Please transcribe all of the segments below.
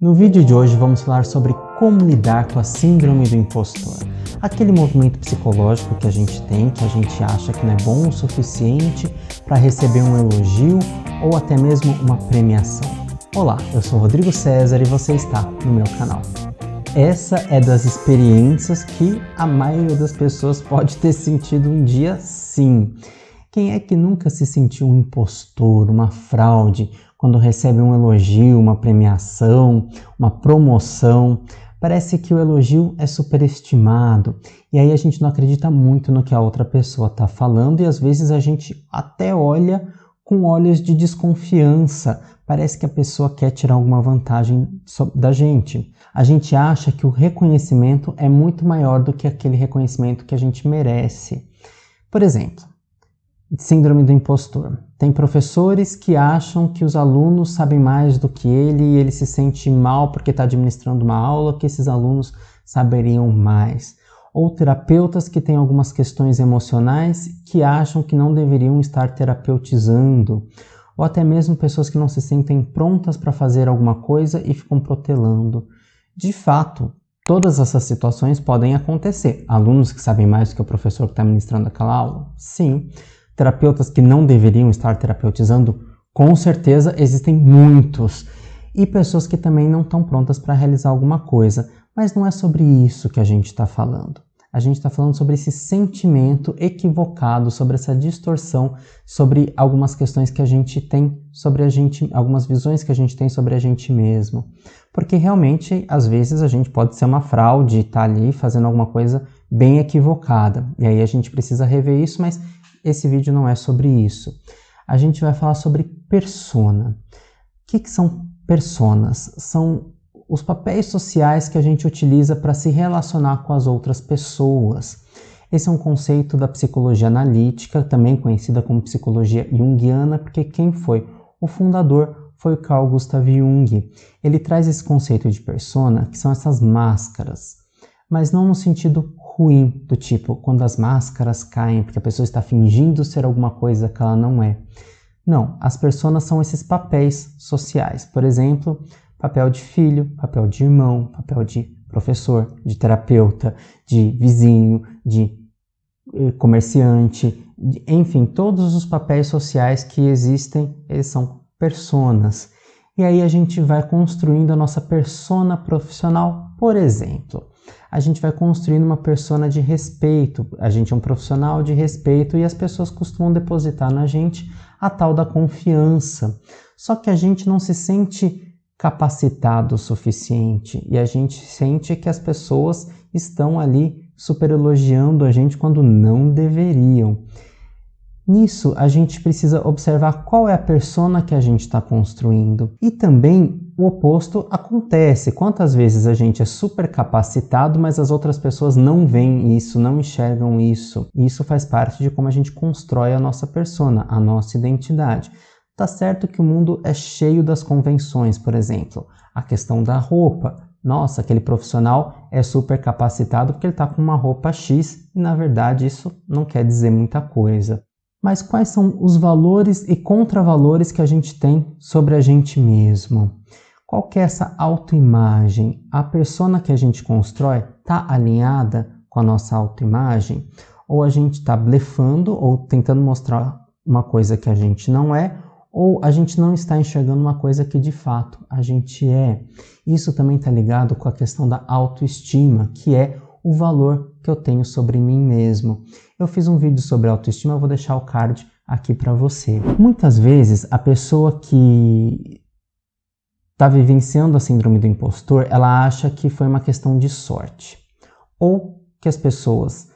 No vídeo de hoje vamos falar sobre como lidar com a síndrome do impostor. Aquele movimento psicológico que a gente tem, que a gente acha que não é bom o suficiente para receber um elogio ou até mesmo uma premiação. Olá, eu sou Rodrigo César e você está no meu canal. Essa é das experiências que a maioria das pessoas pode ter sentido um dia sim. Quem é que nunca se sentiu um impostor, uma fraude, quando recebe um elogio, uma premiação, uma promoção? Parece que o elogio é superestimado e aí a gente não acredita muito no que a outra pessoa está falando e às vezes a gente até olha com olhos de desconfiança. Parece que a pessoa quer tirar alguma vantagem da gente. A gente acha que o reconhecimento é muito maior do que aquele reconhecimento que a gente merece. Por exemplo, síndrome do impostor. Tem professores que acham que os alunos sabem mais do que ele e ele se sente mal porque está administrando uma aula que esses alunos saberiam mais. Ou terapeutas que têm algumas questões emocionais que acham que não deveriam estar terapeutizando. Ou até mesmo pessoas que não se sentem prontas para fazer alguma coisa e ficam protelando. De fato, todas essas situações podem acontecer. Alunos que sabem mais do que o professor que está ministrando aquela aula? Sim. Terapeutas que não deveriam estar terapeutizando? Com certeza existem muitos. E pessoas que também não estão prontas para realizar alguma coisa. Mas não é sobre isso que a gente está falando. A gente está falando sobre esse sentimento equivocado, sobre essa distorção, sobre algumas questões que a gente tem sobre a gente, algumas visões que a gente tem sobre a gente mesmo. Porque realmente, às vezes, a gente pode ser uma fraude e estar ali fazendo alguma coisa bem equivocada. E aí a gente precisa rever isso, mas esse vídeo não é sobre isso. A gente vai falar sobre persona. O que são personas? São os papéis sociais que a gente utiliza para se relacionar com as outras pessoas. Esse é um conceito da psicologia analítica, também conhecida como psicologia junguiana, porque quem foi o fundador foi o Carl Gustav Jung. Ele traz esse conceito de persona, que são essas máscaras, mas não no sentido ruim, do tipo, quando as máscaras caem, porque a pessoa está fingindo ser alguma coisa que ela não é. Não, as personas são esses papéis sociais. Por exemplo, papel de filho, papel de irmão, papel de professor, de terapeuta, de vizinho, de comerciante, enfim, todos os papéis sociais que existem, eles são personas. E aí a gente vai construindo a nossa persona profissional, por exemplo. A gente vai construindo uma persona de respeito, a gente é um profissional de respeito e as pessoas costumam depositar na gente a tal da confiança. Só que a gente não se sente capacitado o suficiente e a gente sente que as pessoas estão ali super elogiando a gente quando não deveriam. Nisso, a gente precisa observar qual é a persona que a gente está construindo. E também o oposto acontece. Quantas vezes a gente é super capacitado, mas as outras pessoas não veem isso, não enxergam isso. E isso faz parte de como a gente constrói a nossa persona, a nossa identidade. Tá certo que o mundo é cheio das convenções, por exemplo, a questão da roupa. Nossa, aquele profissional é super capacitado porque ele está com uma roupa X e, na verdade, isso não quer dizer muita coisa. Mas quais são os valores e contravalores que a gente tem sobre a gente mesmo? Qual que é essa autoimagem? A persona que a gente constrói está alinhada com a nossa autoimagem? Ou a gente está blefando ou tentando mostrar uma coisa que a gente não é? Ou a gente não está enxergando uma coisa que de fato a gente é? Isso também está ligado com a questão da autoestima, que é o valor que eu tenho sobre mim mesmo. Eu fiz um vídeo sobre autoestima, eu vou deixar o card aqui para você. Muitas vezes a pessoa que está vivenciando a síndrome do impostor, ela acha que foi uma questão de sorte. Ou que as pessoas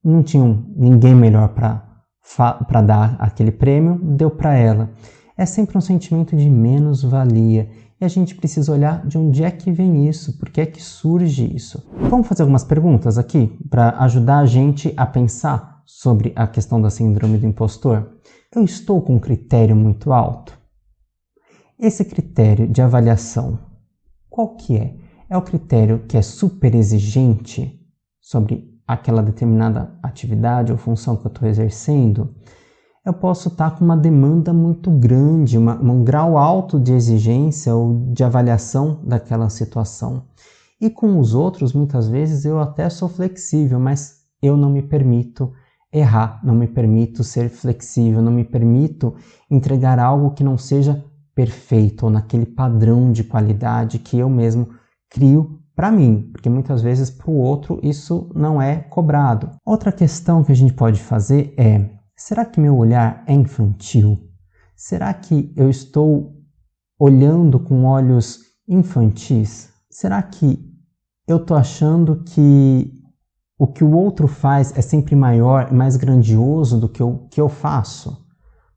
não tinham ninguém melhor para dar aquele prêmio, deu para ela. É sempre um sentimento de menos-valia. E a gente precisa olhar de onde é que vem isso, por que é que surge isso. Vamos fazer algumas perguntas aqui para ajudar a gente a pensar sobre a questão da síndrome do impostor. Eu estou com um critério muito alto? Esse critério de avaliação, qual que é? É o critério que é super exigente sobre aquela determinada atividade ou função que eu estou exercendo? eu posso estar com uma demanda muito grande, um grau alto de exigência ou de avaliação daquela situação. E com os outros, muitas vezes, eu até sou flexível, mas eu não me permito errar, não me permito ser flexível, não me permito entregar algo que não seja perfeito ou naquele padrão de qualidade que eu mesmo crio para mim, porque muitas vezes para o outro isso não é cobrado. Outra questão que a gente pode fazer é: será que meu olhar é infantil? Será que eu estou olhando com olhos infantis? Será que eu estou achando que o que o outro faz é sempre maior e mais grandioso do que o que eu faço?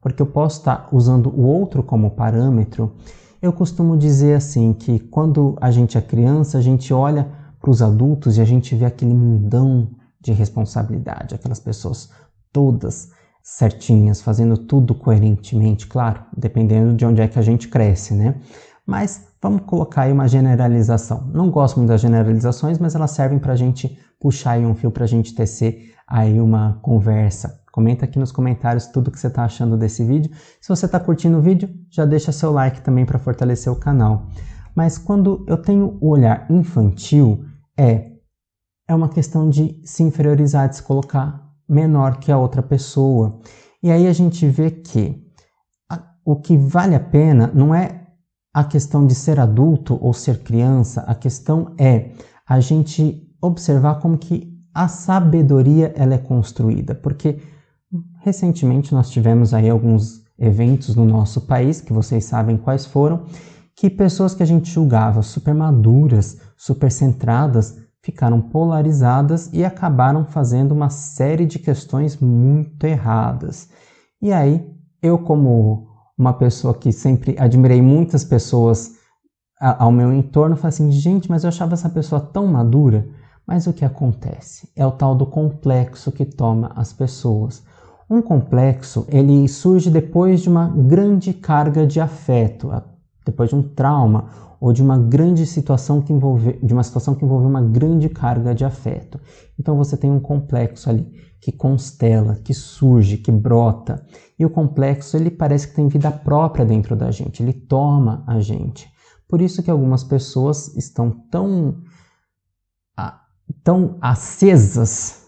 Porque eu posso estar usando o outro como parâmetro. Eu costumo dizer assim, que quando a gente é criança, a gente olha para os adultos e a gente vê aquele mundão de responsabilidade, aquelas pessoas todas certinhas, fazendo tudo coerentemente, claro, dependendo de onde é que a gente cresce, né? Mas vamos colocar aí uma generalização. Não gosto muito das generalizações, mas elas servem para a gente puxar aí um fio, para a gente tecer aí uma conversa. Comenta aqui nos comentários tudo que você está achando desse vídeo. Se você está curtindo o vídeo, já deixa seu like também para fortalecer o canal. Mas quando eu tenho o olhar infantil, é uma questão de se inferiorizar, de se colocar menor que a outra pessoa. E aí a gente vê que o que vale a pena não é a questão de ser adulto ou ser criança, a questão é a gente observar como que a sabedoria ela é construída, porque recentemente nós tivemos aí alguns eventos no nosso país, que vocês sabem quais foram, que pessoas que a gente julgava super maduras, super centradas, ficaram polarizadas e acabaram fazendo uma série de questões muito erradas. E aí, eu como uma pessoa que sempre admirei muitas pessoas ao meu entorno, falei assim, gente, mas eu achava essa pessoa tão madura. Mas o que acontece? É o tal do complexo que toma as pessoas. Um complexo, ele surge depois de uma grande carga de afeto, depois de um trauma ou de uma grande situação que envolve uma grande carga de afeto. Então você tem um complexo ali que constela, que surge, que brota. E o complexo, ele parece que tem vida própria dentro da gente, ele toma a gente. Por isso que algumas pessoas estão tão acesas,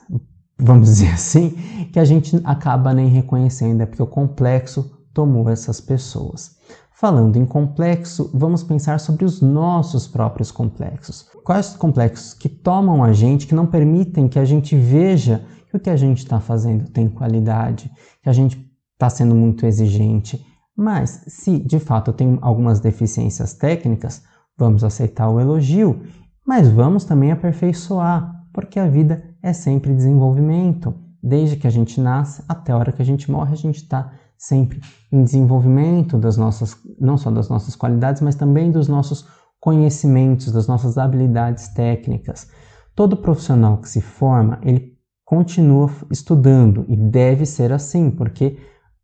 vamos dizer assim, que a gente acaba nem reconhecendo, é porque o complexo tomou essas pessoas. Falando em complexo, vamos pensar sobre os nossos próprios complexos. Quais complexos que tomam a gente, que não permitem que a gente veja que o que a gente está fazendo tem qualidade, que a gente está sendo muito exigente. Mas, se de fato eu tenho algumas deficiências técnicas, vamos aceitar o elogio, mas vamos também aperfeiçoar, porque a vida é sempre desenvolvimento. Desde que a gente nasce até a hora que a gente morre, a gente está sempre em desenvolvimento não só das nossas qualidades, mas também dos nossos conhecimentos, das nossas habilidades técnicas. Todo profissional que se forma, ele continua estudando e deve ser assim, porque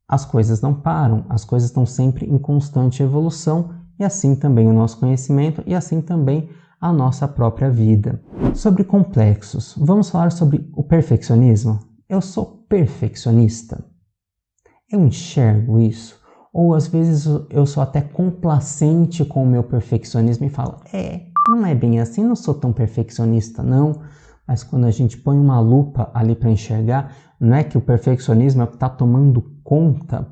as coisas não param, as coisas estão sempre em constante evolução e assim também o nosso conhecimento e assim também a nossa própria vida. Sobre complexos, vamos falar sobre o perfeccionismo? Eu sou perfeccionista? Eu enxergo isso? Ou às vezes eu sou até complacente com o meu perfeccionismo e falo, não é bem assim, não sou tão perfeccionista não. Mas quando a gente põe uma lupa ali para enxergar, não é que o perfeccionismo é o que está tomando conta.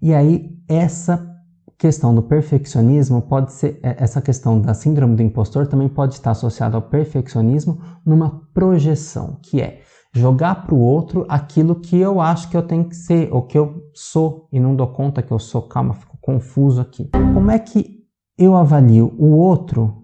E aí essa questão do perfeccionismo pode ser, essa questão da síndrome do impostor também pode estar associada ao perfeccionismo numa projeção, que é jogar para o outro aquilo que eu acho que eu tenho que ser, ou que eu sou, e não dou conta que eu sou. Calma, fico confuso aqui. Como é que eu avalio o outro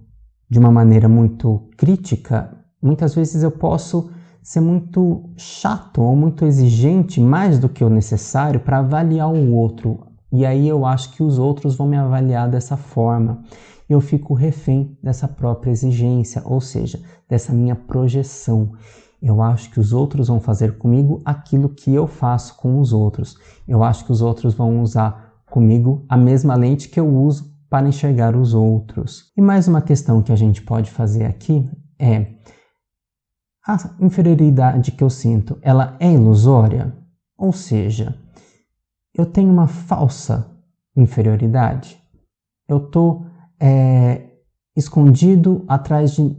de uma maneira muito crítica? Muitas vezes eu posso ser muito chato ou muito exigente, mais do que o necessário, para avaliar o outro. E aí eu acho que os outros vão me avaliar dessa forma. Eu fico refém dessa própria exigência, ou seja, dessa minha projeção. Eu acho que os outros vão fazer comigo aquilo que eu faço com os outros. Eu acho que os outros vão usar comigo a mesma lente que eu uso para enxergar os outros. E mais uma questão que a gente pode fazer aqui é: a inferioridade que eu sinto, ela é ilusória? Ou seja, eu tenho uma falsa inferioridade? Eu estou escondido atrás de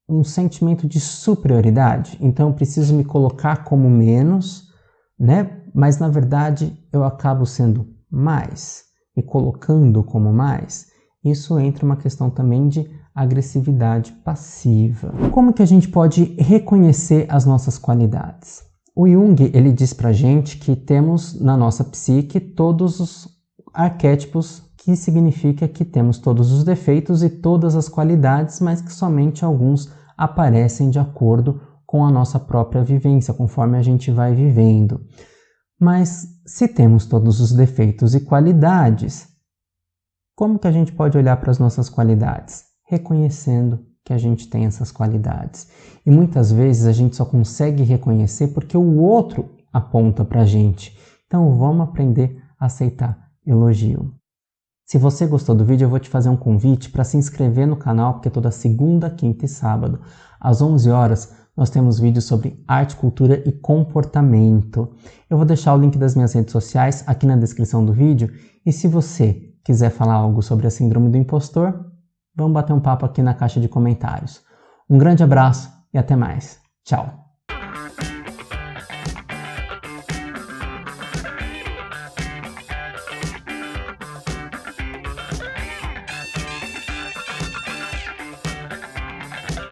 um sentimento de superioridade? Então eu preciso me colocar como menos, né? Mas na verdade eu acabo sendo mais, me colocando como mais. Isso entra uma questão também de agressividade passiva. Como que a gente pode reconhecer as nossas qualidades? O Jung, ele diz pra gente que temos na nossa psique todos os arquétipos, que significa que temos todos os defeitos e todas as qualidades, mas que somente alguns aparecem de acordo com a nossa própria vivência, conforme a gente vai vivendo. Mas se temos todos os defeitos e qualidades, como que a gente pode olhar para as nossas qualidades? Reconhecendo que a gente tem essas qualidades. E muitas vezes a gente só consegue reconhecer porque o outro aponta para a gente. Então vamos aprender a aceitar elogio. Se você gostou do vídeo, eu vou te fazer um convite para se inscrever no canal, porque toda segunda, quinta e sábado, às 11 horas, nós temos vídeos sobre arte, cultura e comportamento. Eu vou deixar o link das minhas redes sociais aqui na descrição do vídeo. E se você quiser falar algo sobre a síndrome do impostor, vamos bater um papo aqui na caixa de comentários. Um grande abraço e até mais. Tchau!